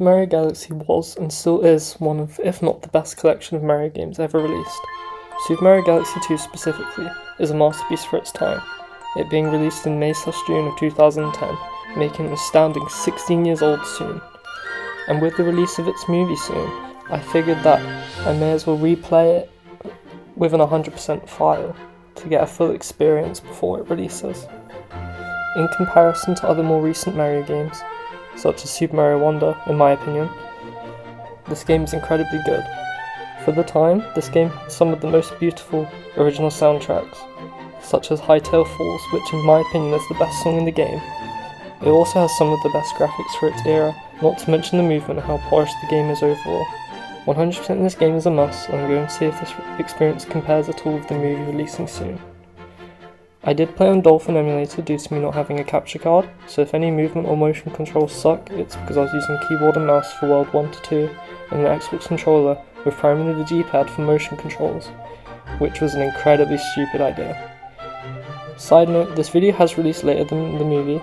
Mario Galaxy was and still is one of, if not the best collection of Mario games ever released. Super Mario Galaxy 2 specifically is a masterpiece for its time, it being released in May/June of 2010, making an astounding 16 years old soon. And with the release of its movie soon, I figured that I may as well replay it with an 100% file to get a full experience before it releases. In comparison to other more recent Mario games, such as Super Mario Wonder, in my opinion, this game is incredibly good. For the time, this game had some of the most beautiful original soundtracks, such as Hytale Falls, which in my opinion is the best song in the game. It also has some of the best graphics for its era, not to mention the movement and how polished the game is overall. 100% in this game is a must, and I'm going to see if this experience compares at all with the movie releasing soon. I did play on Dolphin Emulator due to me not having a capture card, so if any movement or motion controls suck, it's because I was using keyboard and mouse for World 1 to 2, and an Xbox controller with primarily the G-pad for motion controls, which was an incredibly stupid idea. Side note, this video has released later than the movie,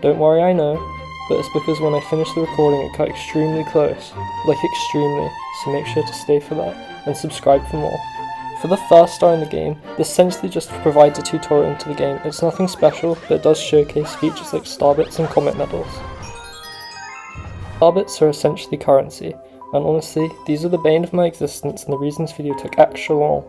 don't worry I know, but it's because when I finished the recording it cut extremely close, like extremely, so make sure to stay for that, and subscribe for more. For the first star in the game, this essentially just provides a tutorial into the game. It's nothing special, but it does showcase features like Starbits and Comet Medals. Starbits are essentially currency, and honestly, these are the bane of my existence and the reason this video took extra long.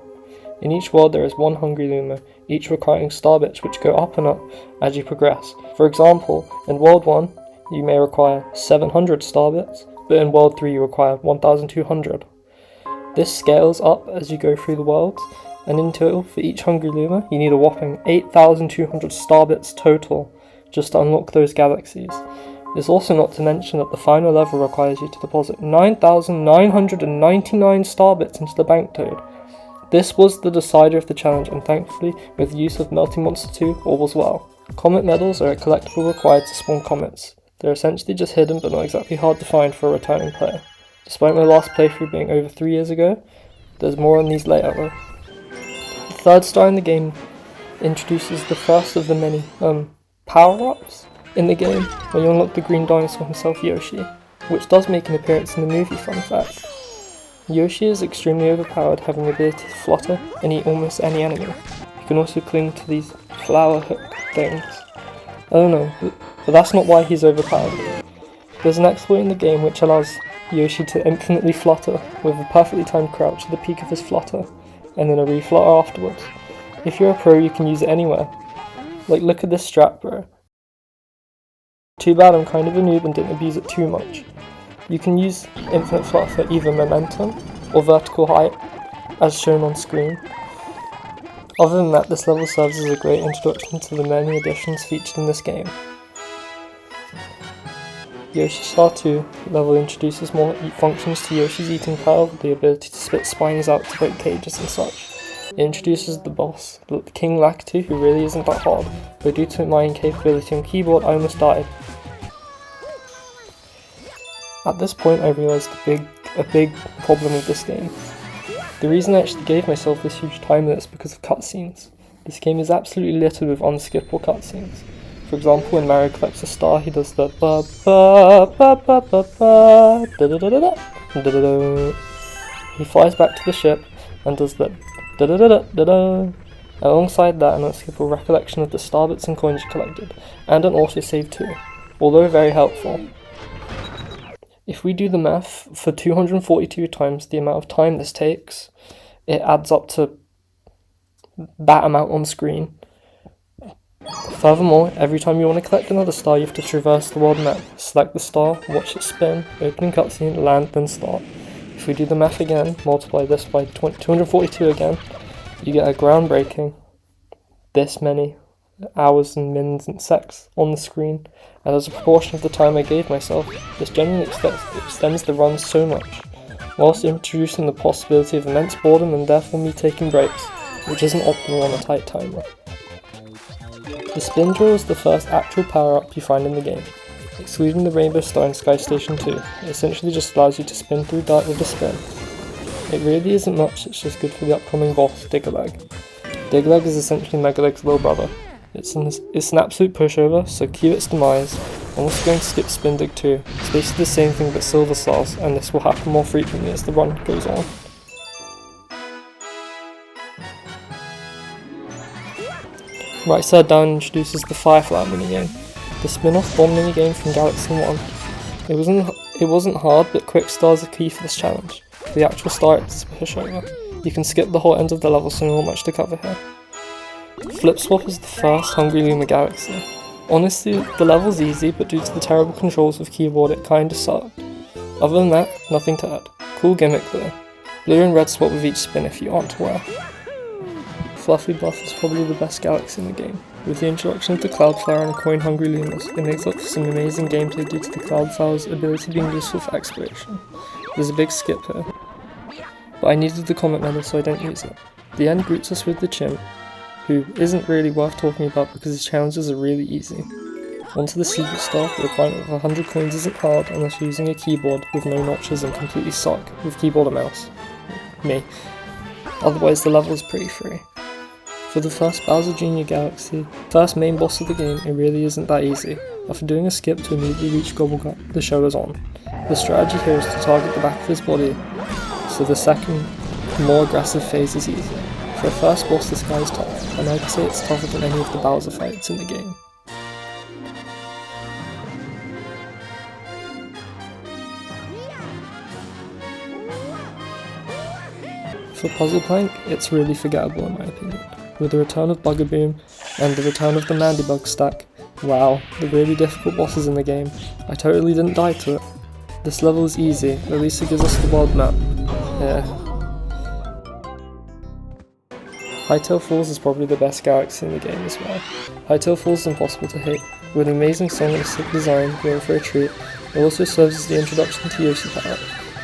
In each world there is one Hungry Luma, each requiring Starbits which go up and up as you progress. For example, in World 1, you may require 700 Starbits, but in World 3 you require 1200. This scales up as you go through the worlds, and in total, for each Hungry Luma, you need a whopping 8,200 Starbits total just to unlock those galaxies. It's also not to mention that the final level requires you to deposit 9,999 Starbits into the Bank Toad. This was the decider of the challenge, and thankfully, with the use of Melting Monster 2, all was well. Comet Medals are a collectible required to spawn comets. They're essentially just hidden but not exactly hard to find for a returning player. Despite my last playthrough being over 3 years ago, there's more on these later though. The third star in the game introduces the first of the many power-ups in the game, where you unlock the green dinosaur himself, Yoshi, which does make an appearance in the movie, fun fact. Yoshi is extremely overpowered, having the ability to flutter and eat almost any enemy. You can also cling to these flower hook things. I don't know, but that's not why he's overpowered. There's an exploit in the game which allows Yoshi to infinitely flutter with a perfectly timed crouch at the peak of his flutter, and then a reflutter afterwards. If you're a pro, you can use it anywhere. Like, look at this strat, bro. Too bad I'm kind of a noob and didn't abuse it too much. You can use infinite flutter for either momentum or vertical height, as shown on screen. Other than that, this level serves as a great introduction to the many additions featured in this game. Yoshi Star 2 level introduces more functions to Yoshi's eating pile, with the ability to spit spines out to break cages and such. It introduces the boss, King Lakitu, who really isn't that hard, but due to my incapability on keyboard, I almost died. At this point I realised a big problem with this game. The reason I actually gave myself this huge time limit is because of cutscenes. This game is absolutely littered with unskippable cutscenes. For example, when Mario collects a star, he does the ba ba ba ba ba ba da da da da da da da da. He flies back to the ship and does the da da da da da da. Alongside that, an unskippable recollection of the Starbits and coins you collected, and an autosave too, although very helpful. If we do the math, for 242 times the amount of time this takes, it adds up to that amount on screen. Furthermore, every time you want to collect another star, you have to traverse the world map, select the star, watch it spin, opening cutscene, land, then start. If we do the math again, multiply this by 242 again, you get a groundbreaking this many hours and mins and secs on the screen, and as a proportion of the time I gave myself, this generally extends the run so much, whilst introducing the possibility of immense boredom and therefore me taking breaks, which isn't optimal on a tight timer. The spin drill is the first actual power-up you find in the game. Excluding the Rainbow Star in Sky Station 2, it essentially just allows you to spin through dirt with a spin. It really isn't much, it's just good for the upcoming boss, Diggerleg. Diggerleg is essentially Megaleg's little brother. It's an absolute pushover, so cue its demise. I'm also going to skip Spin Dig 2. It's basically the same thing but Silver Stars, and this will happen more frequently as the run goes on. Right side down introduces the Firefly minigame, the spin-off bomb minigame from Galaxy 1. It wasn't hard, but quick stars are key for this challenge. The actual star is a pushover. You can skip the whole end of the level, so not much to cover here. Flip Swap is the first Hungry Luma Galaxy. Honestly, the level's easy, but due to the terrible controls with keyboard it kinda sucked. Other than that, nothing to add. Cool gimmick though. Blue and red swap with each spin if you aren't aware. Fluffy Buff is probably the best galaxy in the game. With the introduction of the Cloudflower and Coin Hungry Lumas, it makes up for some amazing gameplay due to the Cloudflower's ability being useful for exploration. There's a big skip here, but I needed the Comet Medal so I don't use it. The end greets us with the Chimp, who isn't really worth talking about because his challenges are really easy. Onto the secret star, the requirement of 100 coins isn't hard unless you're using a keyboard with no notches and completely suck with keyboard and mouse. Me. Otherwise the level is pretty free. For the first Bowser Jr. Galaxy, first main boss of the game, it really isn't that easy. After doing a skip to immediately reach Gobblegut, the show is on. The strategy here is to target the back of his body, so the second, more aggressive phase is easier. For a first boss this guy is tough, and I'd say it's tougher than any of the Bowser fights in the game. For Puzzle Plank, it's really forgettable in my opinion. With the return of Bugaboom and the return of the Mandibug stack, wow, the really difficult bosses in the game, I totally didn't die to it. This level is easy, at least it gives us the world map. Yeah. Hytale Falls is probably the best galaxy in the game as well. Hytale Falls is impossible to hate. With an amazing song and a sick design, you're in for a treat. It also serves as the introduction to Yoshi Power,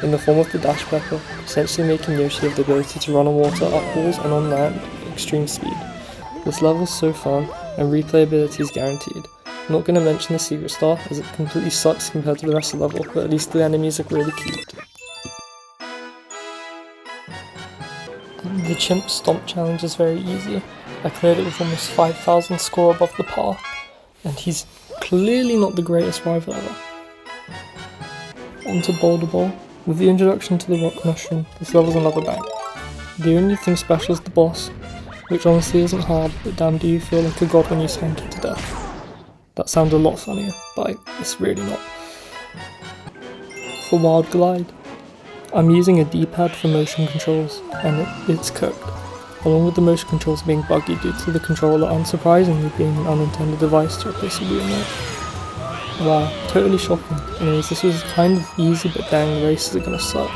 in the form of the Dash Pepper, essentially making Yoshi have the ability to run on water, up walls and on land at extreme speed. This level is so fun, and replayability is guaranteed. I'm not going to mention the Secret Star, as it completely sucks compared to the rest of the level, but at least the enemies are really cute. The Chimp Stomp challenge is very easy. I cleared it with almost 5,000 score above the par, and he's clearly not the greatest rival ever. Onto Boulder Bowl. With the introduction to the Rock Mushroom, this level's another bang. The only thing special is the boss, which honestly isn't hard, but damn do you feel like a god when you spank it to death. That sounds a lot funnier, but it's really not. For Wild Glide, I'm using a D-pad for motion controls, and it's cooked, along with the motion controls being buggy due to the controller unsurprisingly being an unintended device to replace a remote. Wow, totally shocking. Anyways, this was kind of easy, but dang, the races are gonna suck.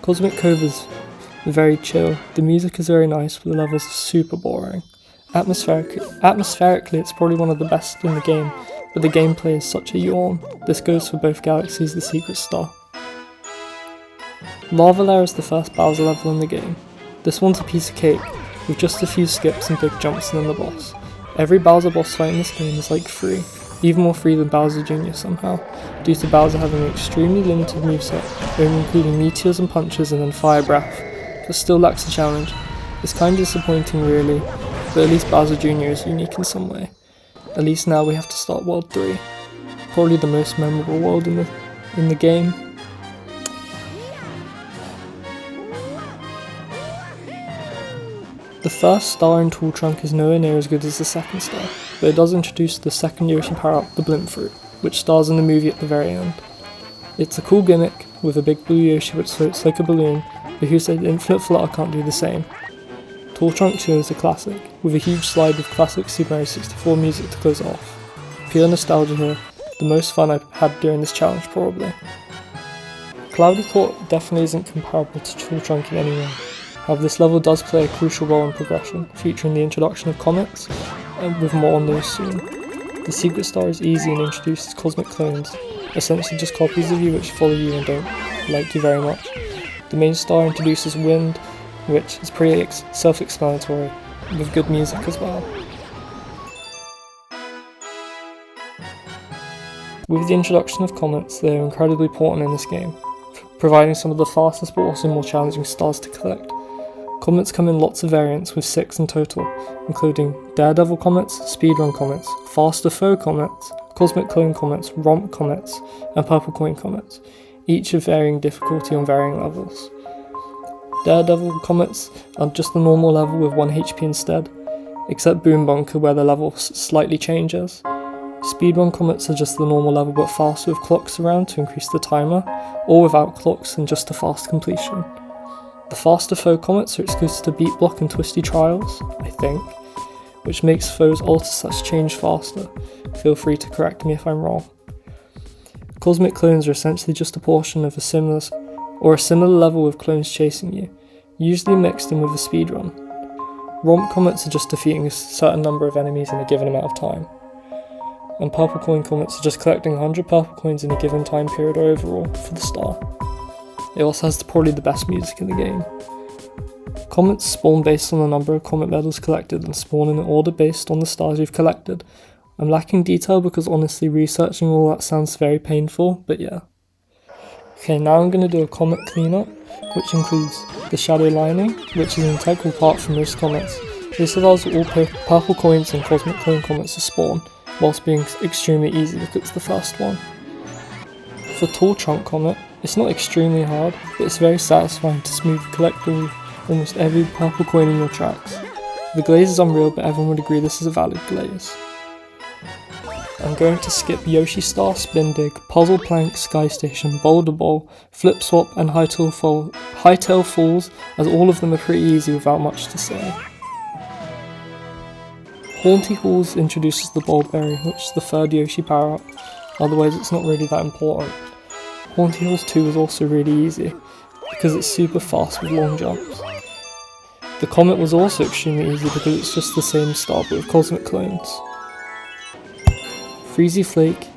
Cosmic Cove is very chill, the music is very nice, but the levels are super boring. Atmospherically, it's probably one of the best in the game, but the gameplay is such a yawn. This goes for both galaxies, the Secret Star. Lava Lair is the first Bowser level in the game. This one's a piece of cake, with just a few skips and big jumps and then the boss. Every Bowser boss fight in this game is like free, even more free than Bowser Jr. somehow, due to Bowser having an extremely limited moveset, only including meteors and punches and then fire breath, but still lacks a challenge. It's kinda disappointing really, but at least Bowser Jr. is unique in some way. At least now we have to start World 3, probably the most memorable world in the game. The first star in Tool Trunk is nowhere near as good as the second star, but it does introduce the second Yoshi power-up, the Blimp Fruit, which stars in the movie at the very end. It's a cool gimmick, with a big blue Yoshi which floats like a balloon, but who said Infinite Flutter can't do the same? Tool Trunk 2 is a classic, with a huge slide with classic Super Mario 64 music to close it off. Pure nostalgia here, the most fun I've had during this challenge probably. Cloudy Court definitely isn't comparable to Tool Trunk in any way. However, this level does play a crucial role in progression, featuring the introduction of comets, and with more on those soon. The Secret Star is easy and introduces cosmic clones, essentially just copies of you which follow you and don't like you very much. The main star introduces wind, which is pretty self-explanatory, with good music as well. With the introduction of comets, they are incredibly important in this game, providing some of the fastest but also more challenging stars to collect. Comets come in lots of variants with 6 in total, including Daredevil comets, Speedrun comets, Faster Foe comets, Cosmic Clone comets, Romp comets, and Purple Coin comets, each of varying difficulty on varying levels. Daredevil comets are just the normal level with 1 HP instead, except Boom Bunker where the level slightly changes. Speedrun comets are just the normal level but faster with clocks around to increase the timer, or without clocks and just a fast completion. The Faster Foe comets are exclusive to Beat Block and Twisty Trials, I think, which makes foes alter slash change faster. Feel free to correct me if I'm wrong. Cosmic Clones are essentially just a portion of a similar level with clones chasing you, usually mixed in with a speedrun. Romp comets are just defeating a certain number of enemies in a given amount of time. And Purple Coin comets are just collecting 100 purple coins in a given time period overall for the star. It also has probably the best music in the game. Comets spawn based on the number of comet medals collected and spawn in an order based on the stars you've collected. I'm lacking detail because honestly researching all that sounds very painful, but yeah. Okay, now I'm going to do a comet cleanup, which includes the shadow lining, which is an integral part for most comets. This allows all purple coins and Cosmic Clone comets to spawn, whilst being extremely easy because it's the first one. For Tall Trunk Comet, it's not extremely hard, but it's very satisfying to smoothly collect almost every purple coin in your tracks. The glaze is unreal, but everyone would agree this is a valid glaze. I'm going to skip Yoshi Star, Spin Dig, Puzzle Plank, Sky Station, Boulder Bowl, Flip Swap and Hightail Falls, as all of them are pretty easy without much to say. Haunty Halls introduces the Bulb Berry, which is the third Yoshi power-up, otherwise it's not really that important. Haunty Halls 2 is also really easy, because it's super fast with long jumps. The Comet was also extremely easy because it's just the same star but with Cosmic Clones. Freezy Flake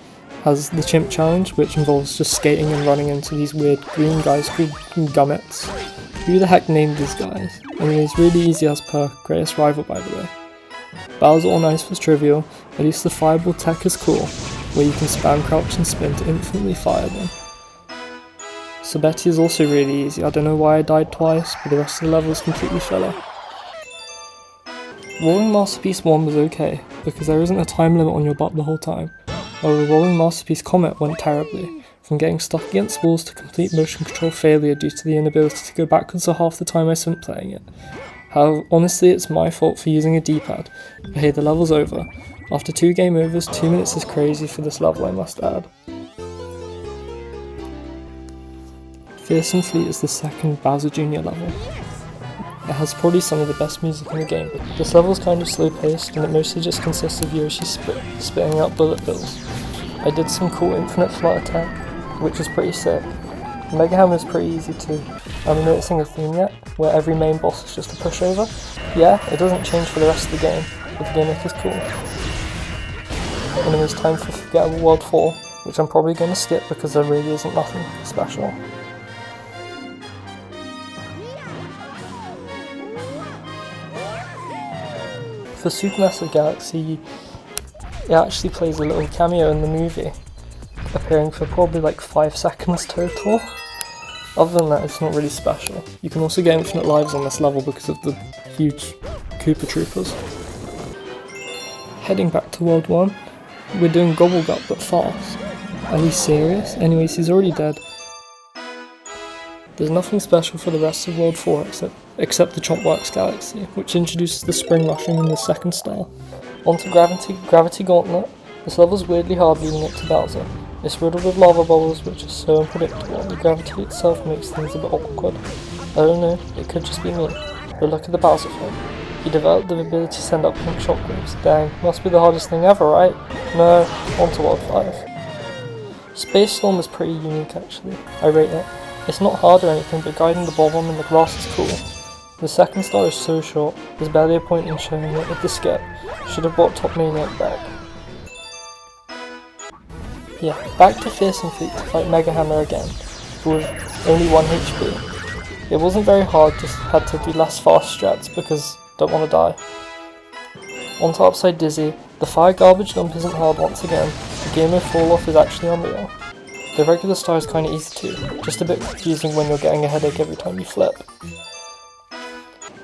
has the Chimp Challenge, which involves just skating and running into these weird green guys called Gummets. Who the heck named these guys? Anyways, really easy as per, greatest rival by the way. Bowser on Ice was trivial, at least the fireball tech is cool, where you can spam crouch and spin to infinitely fire them. Sabetti is also really easy, I don't know why I died twice, but the rest of the level is completely filler. Rolling Masterpiece 1 was okay, because there isn't a time limit on your butt the whole time, while the Rolling Masterpiece Comet went terribly, from getting stuck against walls to complete motion control failure due to the inability to go backwards for half the time I spent playing it. However, honestly it's my fault for using a D-pad, but hey, the level's over. After 2 game overs, 2 minutes is crazy for this level I must add. Fearsome Fleet is the second Bowser Jr. level. It has probably some of the best music in the game, but this level is kind of slow paced and it mostly just consists of Yoshi spitting out bullet bills. I did some cool infinite flight attack, which was pretty sick. Mega Hammer is pretty easy too. Am I noticing a theme yet, where every main boss is just a pushover? Yeah, it doesn't change for the rest of the game, but the gimmick is cool. And it is time for Forgettable World 4, which I'm probably going to skip because there really isn't nothing special. For Supermassive Galaxy, it actually plays a little cameo in the movie, appearing for probably like 5 seconds total. Other than that, it's not really special. You can also get infinite lives on this level because of the huge Koopa Troopers. Heading back to World 1, we're doing Gobblegut but fast. Are we serious? Anyways, he's already dead. There's nothing special for the rest of World 4 except the Chompworks Galaxy, which introduces the Spring Mushroom in the second star. Onto Gravity Gauntlet. This level's weirdly hard leading up to Bowser. It's riddled with lava bubbles which are so unpredictable, the gravity itself makes things a bit awkward. I don't know, it could just be me. But look at the Bowser fight. He developed the ability to send out pink shockwaves. Dang, must be the hardest thing ever, right? No, onto World 5. Space Storm is pretty unique actually, I rate it. It's not hard or anything, but guiding the Bob-omb in the grass is cool. The second star is so short, there's barely a point in showing it with the skip. Should have brought Top Maniac back. Yeah, back to Fearsome Fleet to fight Mega Hammer again, with only 1 HP. It wasn't very hard, just had to do less fast strats because don't want to die. Onto Upside Dizzy, the fire garbage dump isn't hard once again, the game of fall off is actually unreal. The regular star is kinda easy too, just a bit confusing when you're getting a headache every time you flip.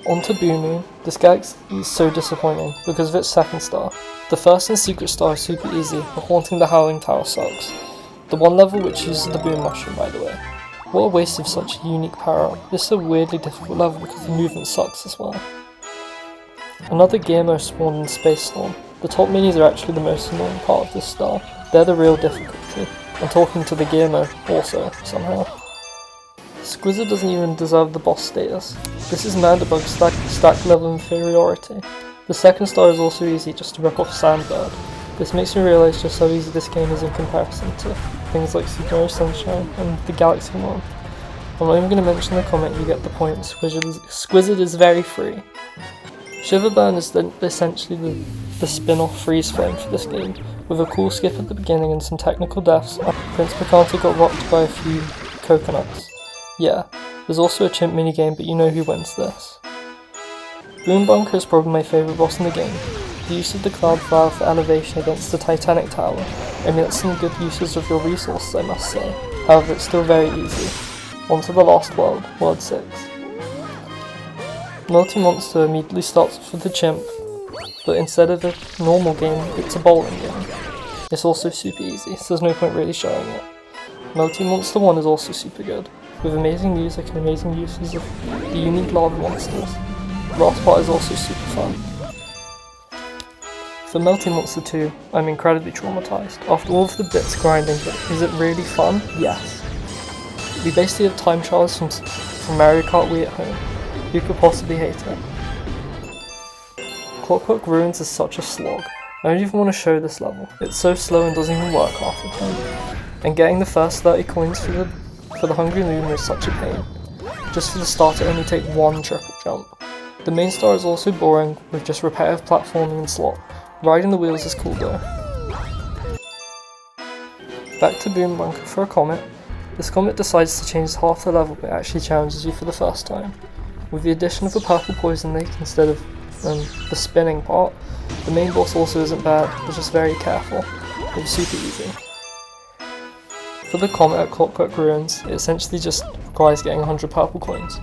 On to Boo Moon. This galaxy is so disappointing because of its second star. The first and secret star is super easy, but Haunting the Howling Tower sucks. The one level which uses the Boom Mushroom, by the way. What a waste of such a unique power-up. This is a weirdly difficult level because the movement sucks as well. Another Gearmo spawned in Space Storm. The top minis are actually the most annoying part of this star. They're the real difficulty. And talking to the Gearmo also, somehow. Squizzard doesn't even deserve the boss status. This is Mandibug's stack level inferiority. The second star is also easy just to rip off Sandbird. This makes me realise just how easy this game is in comparison to things like Super Mario Sunshine and the Galaxy one. I'm not even going to mention the comment, you get the point, Squizzard is very free. Shiverburn is essentially the spin-off Freeze Flame for this game, with a cool skip at the beginning and some technical deaths after Prince Picanto got rocked by a few coconuts. Yeah, there's also a chimp minigame, but you know who wins this. Boom Bunker is probably my favourite boss in the game. The use of the Cloud Flower for elevation against the Titanic Tower emulates some good uses of your resources, I must say. However, it's still very easy. On to the last world, World 6. Multi-Monster immediately starts off with the chimp, but instead of a normal game, it's a bowling game. It's also super easy, so there's no point really showing it. Multi-Monster 1 is also super good, with amazing music and amazing uses of the unique lava monsters. Rotspot is also super fun. For Multi-Monster 2, I'm incredibly traumatized. After all of the bits grinding, but is it really fun? Yes. We basically have time trials from Mario Kart Wii at home. Who could possibly hate it? Clockwork Ruins is such a slog. I don't even want to show this level. It's so slow and doesn't even work half the time. And getting the first 30 coins for the Hungry Moon is such a pain. Just for the start to only take one triple jump. The main star is also boring, with just repetitive platforming and slot. Riding the wheels is cool though. Back to Boom Bunker for a comet. This comet decides to change half the level, but it actually challenges you for the first time. With the addition of a purple poison lake instead of the spinning part, the main boss also isn't bad, but just very careful. It's super easy. For the comet at Clockwork Ruins, it essentially just requires getting 100 purple coins.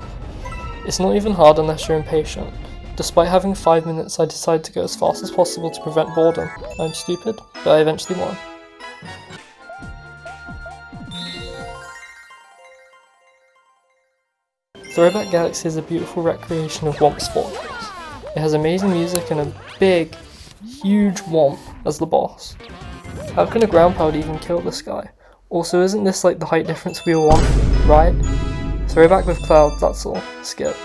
It's not even hard unless you're impatient. Despite having 5 minutes, I decided to go as fast as possible to prevent boredom. I'm stupid, but I eventually won. Throwback Galaxy is a beautiful recreation of Womp Sport games. It has amazing music and a big, huge Womp as the boss. How can a ground pound even kill this guy? Also, isn't this like the height difference we all want, right? Throwback with clouds, that's all. Skip.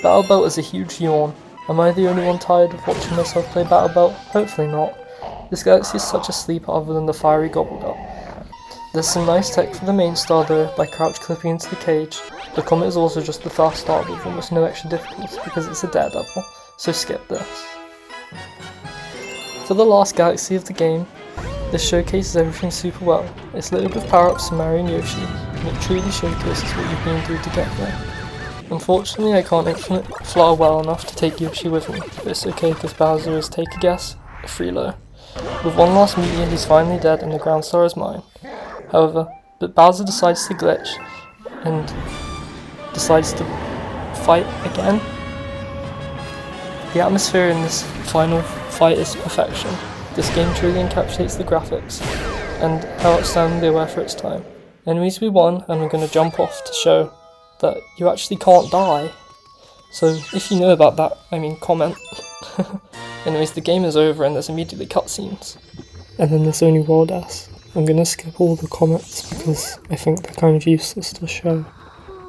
Battle Belt is a huge yawn. Am I the only one tired of watching myself play Battle Belt? Hopefully not. This galaxy is such a sleeper other than the fiery Gobblegut. There's some nice tech for the main star though, by crouch clipping into the cage. The comet is also just the fast start with almost no extra difficulty because it's a daredevil, so skip this. For the last galaxy of the game, this showcases everything super well. It's littered with power-ups from Mario and Yoshi, and it truly showcases what you've been through to get there. Unfortunately, I can't infinite flower well enough to take Yoshi with me, but it's okay because Bowser is, take a guess, a Freelo. With one last meteor, he's finally dead and the ground star is mine. However, but Bowser decides to glitch and decides to fight again. The atmosphere in this final fight is perfection. This game truly encapsulates the graphics and how outstanding they were for its time. Enemies we won, and we're going to jump off to show that you actually can't die. So if you know about that, comment. Anyways, the game is over and there's immediately cutscenes. And then there's only World S. I'm going to skip all the comments because I think they're kind of useless to show.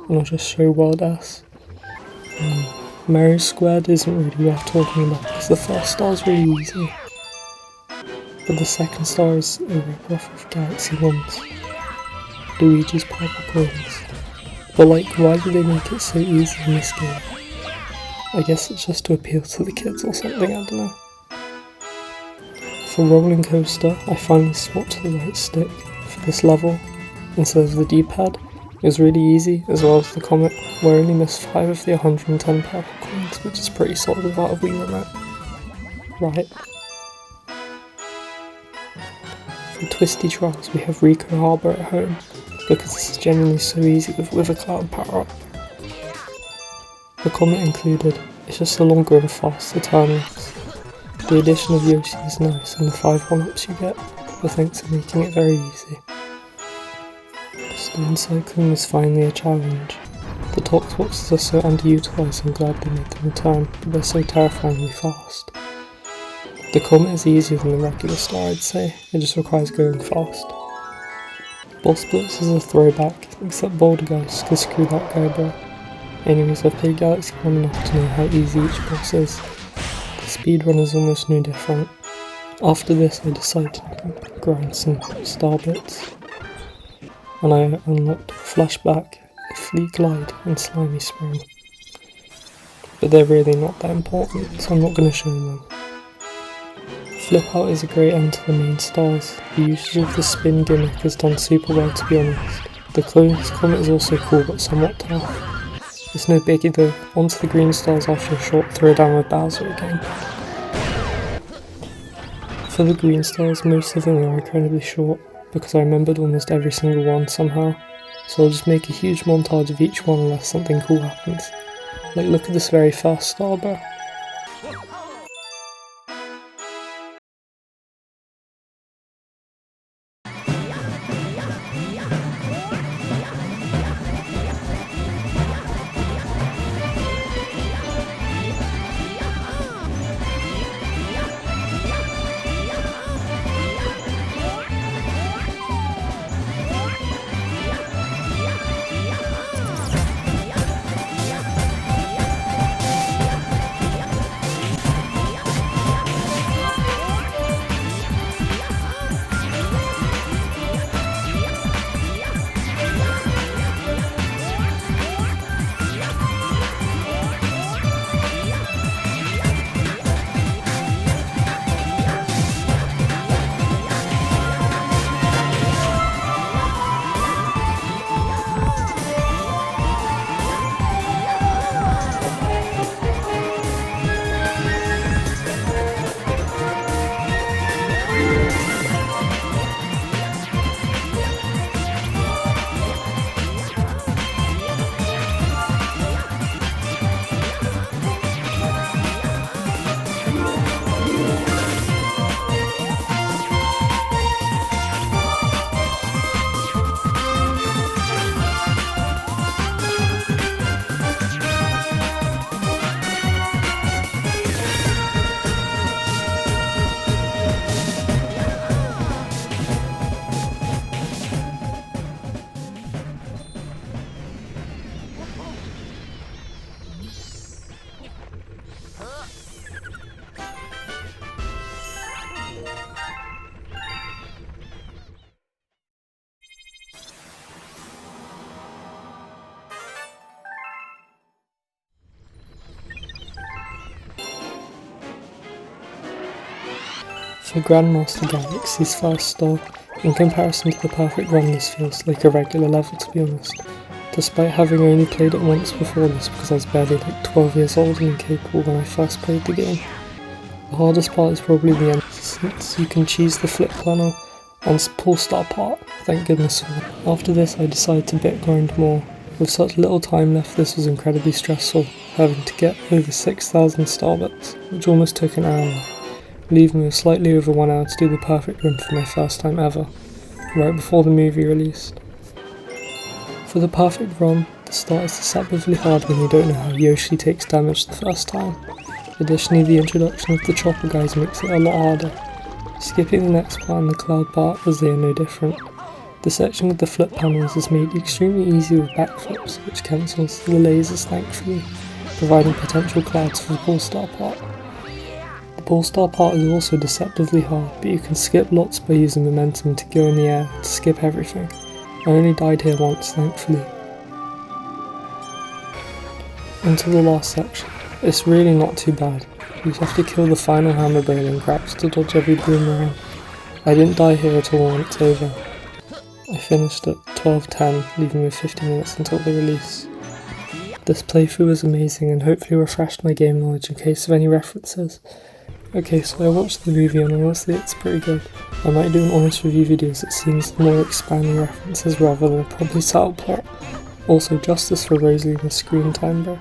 And I'll just show World S. Mario Squared isn't really worth talking about because the first star is really easy. But the second star is a rip-off of Galaxy 1's Luigi's Purple Coins. But why do they make it so easy in this game? I guess it's just to appeal to the kids or something, I don't know. For Rolling Coaster, I finally swapped to the right stick for this level instead of the D-pad. It was really easy, as well as the Comet, where I only missed 5 of the 110 purple coins, which is pretty solid without a Wii remote. Right. For Twisty Trials, we have Rico Harbour at home, because this is genuinely so easy with a cloud power-up. The Comet included It's just a longer and faster timeless. The addition of Yoshi is nice, and the 5 1-ups you get are thanks to making it very easy. Stone cycling is finally a challenge. The Tox boxes are so underutilised, I'm glad they made them return, but they're so terrifyingly fast. The Comet is easier than the regular star, I'd say, it just requires going fast. Boss Blitz is a throwback, except Bouldergeist, cause screw that guy bro. Anyways, I've played Galaxy long enough to know how easy each boss is. The speedrun is almost no different. After this I decided to grind some star bits, and I unlocked Flashback, Fleet Glide and Slimy Spring. But they're really not that important, so I'm not going to show them. Flip Out is a great end to the main stars. The usage of the spin gimmick has done super well, to be honest. The Clones Comet is also cool but somewhat tough. It's no biggie though, onto the green stars after a short throwdown with Bowser again. For the green stars, most of them are incredibly short, because I remembered almost every single one somehow, so I'll just make a huge montage of each one unless something cool happens. Like look at this very first star bar. For Grandmaster Galaxy's first star, in comparison to the perfect run, this feels like a regular level, to be honest, despite having only played it once before this because I was barely like 12 years old and incapable when I first played the game. The hardest part is probably the end, since you can choose the flip panel and pull star part, thank goodness for that. After this I decided to bit grind more. With such little time left, this was incredibly stressful, having to get over 6,000 star bits, which almost took an hour, leaving me with slightly over 1 hour to do the perfect run for my first time ever, right before the movie released. For the perfect run, the start is deceptively hard when you don't know how Yoshi takes damage the first time. Additionally, the introduction of the chopper guys makes it a lot harder. Skipping the next part and the cloud part, as they are no different. The section with the flip panels is made extremely easy with backflips, which cancels the lasers thankfully, providing potential clouds for the pull star part. The pull star part is also deceptively hard, but you can skip lots by using momentum to go in the air to skip everything. I only died here once, thankfully. Into the last section. It's really not too bad. You just have to kill the final hammer brain and crouch to dodge every boomerang. I didn't die here at all when it's over. I finished at 12:10, leaving with 50 minutes until the release. This playthrough was amazing and hopefully refreshed my game knowledge in case of any references. Okay, so I watched the movie and honestly it's pretty good. I might do an honest review video that seems more expanding references rather than a probably subtle plot. Also, justice for Rosalina's screen time, bro.